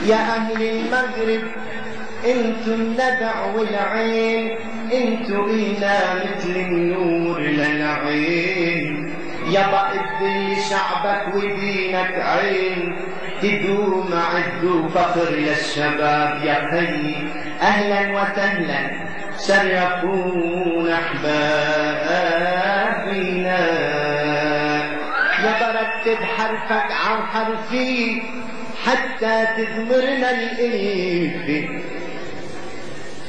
يا أهل المغرب انتو الندع والعين، انتو بينا مثل النور للعين. يابا ادي شعبك ودينك عين، تدوم عز وفخر للشباب يا خي. اهلا وسهلا شرفونا احبابنا. يابا رتب حرفك عن حرفي حتى تثمرنا الالف.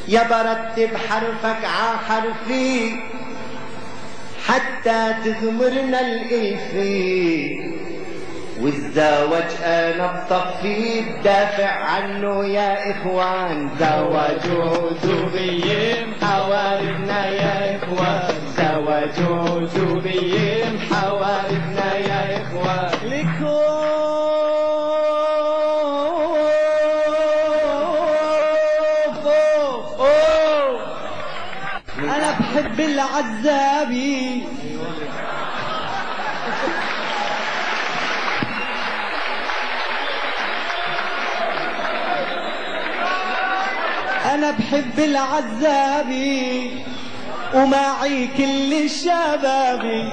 يابا رتب حرفك عن حرفي حتى تثمرنا الالف. والزواج انا بطفي بدافع عنه يا اخوان. زواج عزوبيين حواربنا يا اخوان، زواج عزوبيين حواربنا يا اخوان. انا بحب العزابي، انا بحب العزابي ومعي كل الشبابي.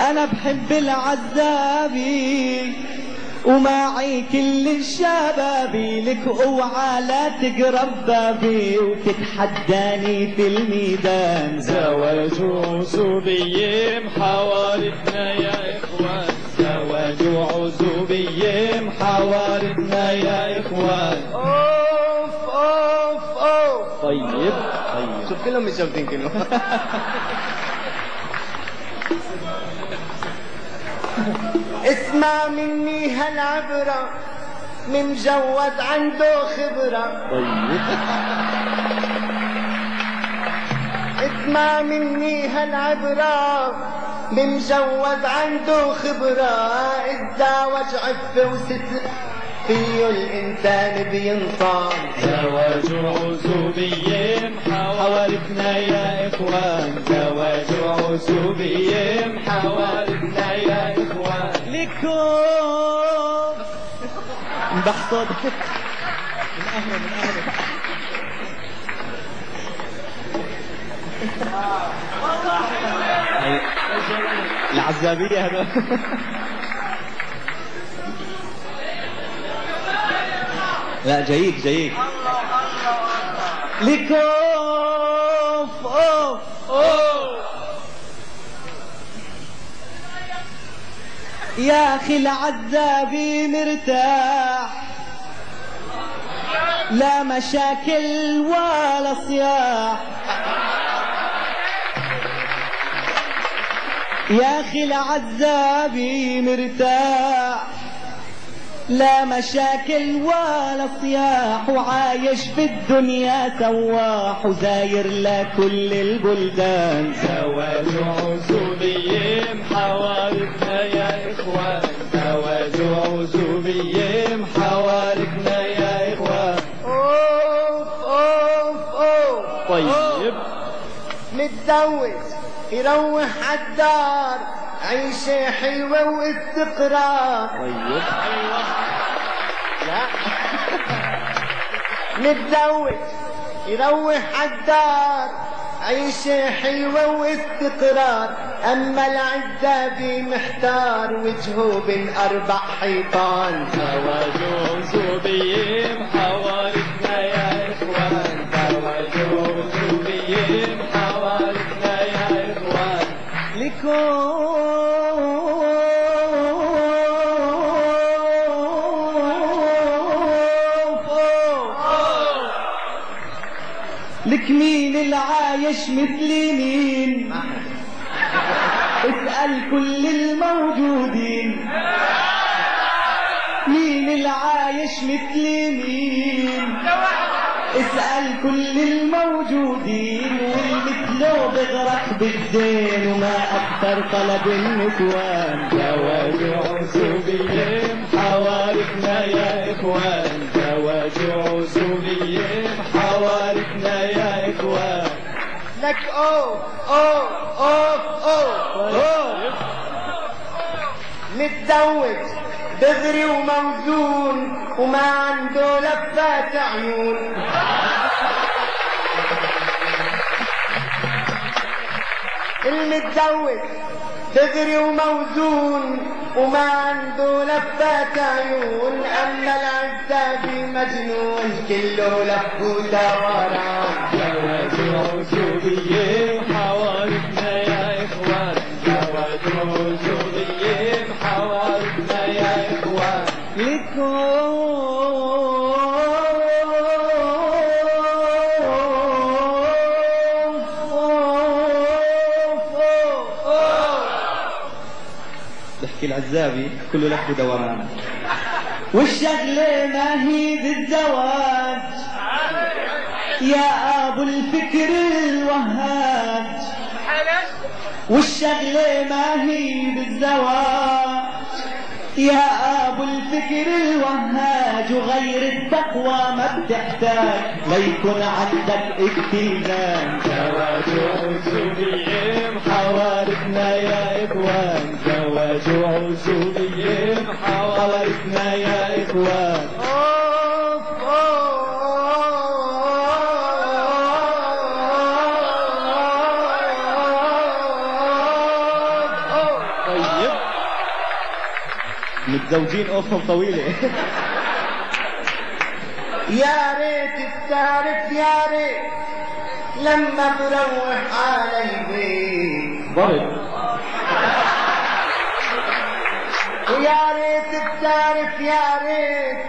انا بحب العزابي ومعي كل الشبابي. لك اوعى لا تقرب بابي وتتحداني في الميدان. زواج عزوبية حواربنا يا اخوان، زواج عزوبية حواربنا يا اخوان. اوف اوف اوف. طيب شوف كلهم متجوزين كلهم. اسمع مني هالعبرة، من مجوز عنده خبرة. طيب اسمع مني هالعبرة، من مجوز عنده خبرة. الزواج عفة وستر فيه الإنسان بينصان. زواج عزوبية حواربنا يا اخوان، زواج عزوبية حواربنا يا اخوان. لكم بحصد العزابية هذا. لا جيد جيد. لكوف اوف اوف. يا اخي العزابي مرتاح، لا مشاكل ولا صياح. يا اخي العزابي مرتاح، لا مشاكل ولا صياح. وعايش في الدنيا سواح وزاير لكل البلدان. زواج عزوبية حواربنا يا اخوان، زواج عزوبية حواربنا يا اخوان. اوف اوف اوف. طيب متزوج يروح عالدار، عيشة حلوة واستقرار. طيب لا. متزوج يروح عالدار، عيشة حلوة واستقرار. أما العزابي محتار، وجهه بين أربع حيطان. زواج عزوبية حواربنا يا اخوان، زواج عزوبية حواربنا يا اخوان. لك مين العايش مثل مين؟ اسأل كل الموجودين. مين العايش مثل مين؟ اسأل كل الموجودين. والمثله بغرق بالزين، وما أكثر طلب النسوان. زواج عزوبية حواربنا يا اخوان، زواج عزوبية حواربنا يا اخوان. لك اوف اوف اوف اوف. متزوج دغري وموزون وما عنده لفات عيون. المتزوج دغري وموزون وما عنده لفات عيون، اما العزابي مجنون كله لف ودوران. زواج عزوبية حوارتنا يا اخوان، زواج عزوبية حوارتنا يا اخوان. بحكي العزابي كله لف ودوران، والشغلة ما هي بالزواج يا ابو الفكر الوهاج، والشغلة ما هي بالزواج يا ابو الفكر الوهاج، وغير التقوى ما بتحتاج ليكون عندك التزام. زواج عزوبية حوارتنا يا اخوان، زواج عزوبية حوارتنا يا اخوان. طيب متزوجين اوفهم طويلة. يا ريت بتعرف يا ريت لما بروح على البيت، ضرب. ويا ريت بتعرف يا ريت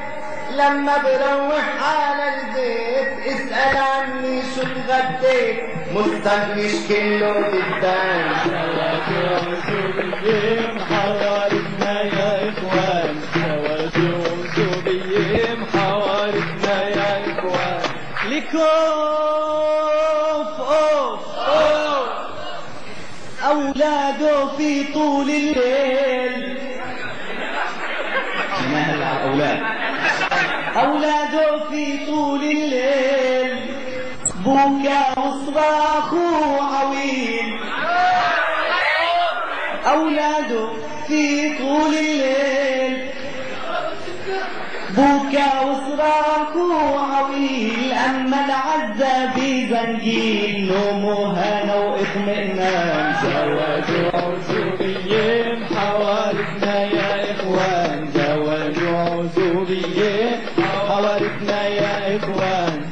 لما بروح على البيت اسأل عني شو اتغديت، مستنيش كله دبان. زواج عزوبية حوارتنا يا اخوان، زواج عزوبية حوارتنا يا اخوان. لكوف اوف اوف اولاده في طول الليل. ما هلا على الاولاد، اولاده في طول الليل بكى وصراخ وعويل، اولاده في طول الليل بكى وصراخ وعويل، اما العزابي زنجيل نومه هنا واطمئنان. زواج عزوبية حوارتنا يا اخوان، زواج عزوبية حوارتنا يا اخوان.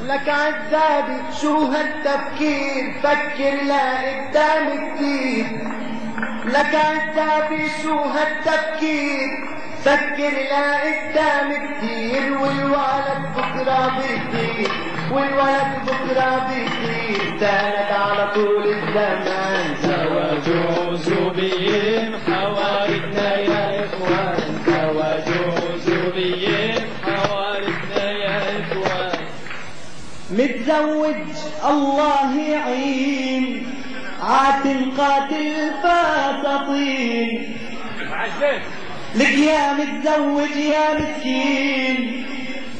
لك عزابي شو هالتفكير، فكر لا قدام كتير. لك عزابي شو هالتفكير، فكر لا قدام كتير. والولد بكرة بيطير، والولد بكرة بيطير، سند على طول الزمان. زواج عزوبية حوارتنا يا اخوان، زواج عزوبية حوارتنا يا اخوان. متزوج الله يعين عاتل قاتل فاسطين، لك يا متزوج يا مسكين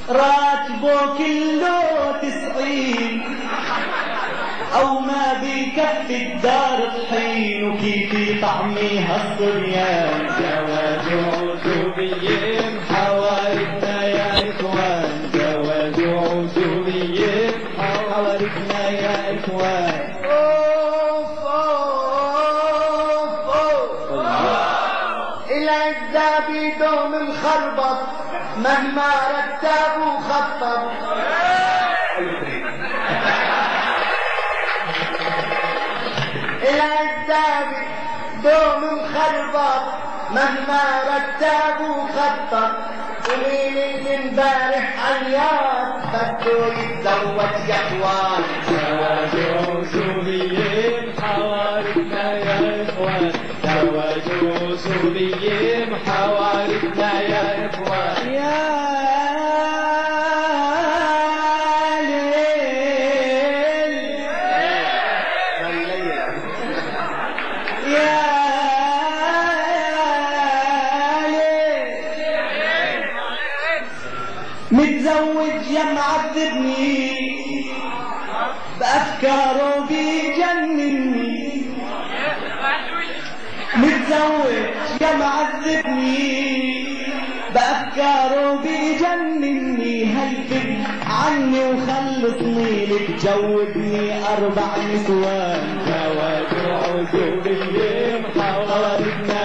راتبه كله 90، او ما بكفي الدار طحين وكيف يطعميها الصبيان. زواج عزوبية حوارتنا يا اخوان، زواج عزوبية حوارتنا يا اخوان. أوف أوف أوف العزابي دوم مخربط مهما رتب وخطط. العزابي دوم مخربط مهما رتب وخطط، ومين اللي امبارح عياط بده يتزوج يا اخوان. زواج عزوبية حوارتنا يا اخوان، زواج عزوبية حوارتنا يا اخوان. يا متزوج يا معذبني بأفكاره بيجنني، متزوج يا معذبني بأفكاره بيجنني هيفك عني وخلصني لك جودني 4 نسوان زواج عزوبية محاورتنا